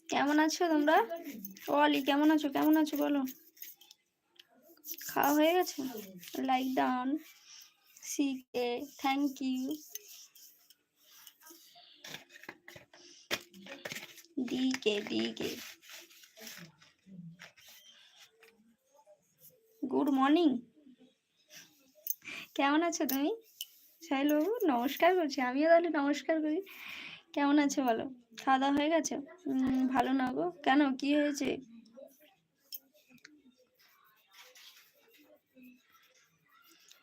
কেমন আছো তোমরা? অলি কেমন আছো? কেমন আছো বলো? খাওয়া হয়ে গেছে? Like down CK thank you DK good morning. কেমন আছো তুমি? সাহিল বাবু নমস্কার করছি, আমিও তাহলে নমস্কার করি। কেমন আছো বলো? খাওয়া দাওয়া হয়ে গেছে? ভালো না গো, কেন কি হয়েছে?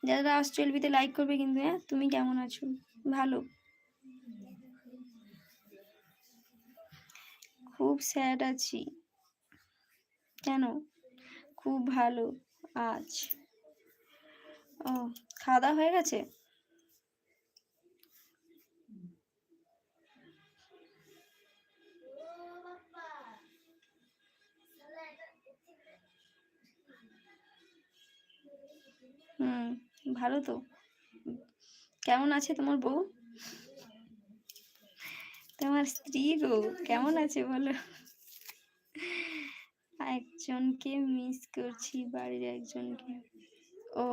যারা আসছো এলবিতে লাইক করবে কিন্তু। হ্যাঁ, তুমি কেমন আছো? ভালো। খুব স্যাড আছি। কেন? খুব ভালো আজ। ও, খাওয়া দাওয়া হয়ে গেছে? ভালো তো। কেমন আছে তোমার বউ? তোমার স্ত্রী গো কেমন আছে বলো? একজনকে মিস করছি, বাড়ির একজনকে। ও,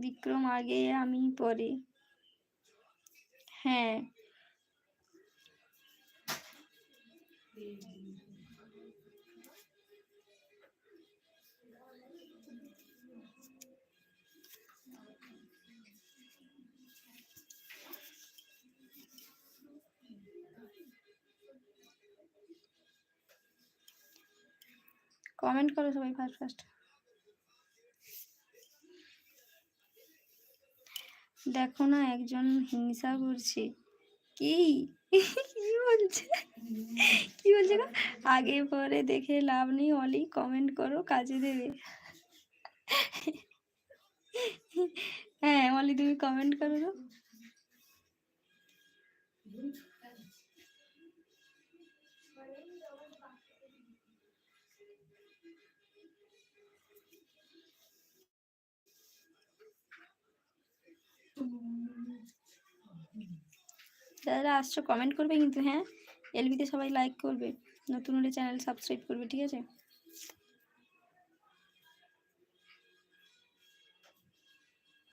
বিক্রম আগে আমি পরে। হ্যাঁ। কমেন্ট করো সবাই ফার্স্ট। দেখো না একজন হিংসা করছে। কি? কি বলছে? কি বলছে গো? আগে পরে দেখে লাভ নেই অলি, কমেন্ট করো কাজে দেবে। হ্যাঁ অলি তুমি কমেন্ট করো তো। যারা আসছো কমেন্ট করবে কিন্তু। হ্যাঁ, এলবিতে সবাই লাইক করবে, নতুন হলে চ্যানেল সাবস্ক্রাইব করবে, ঠিক আছে?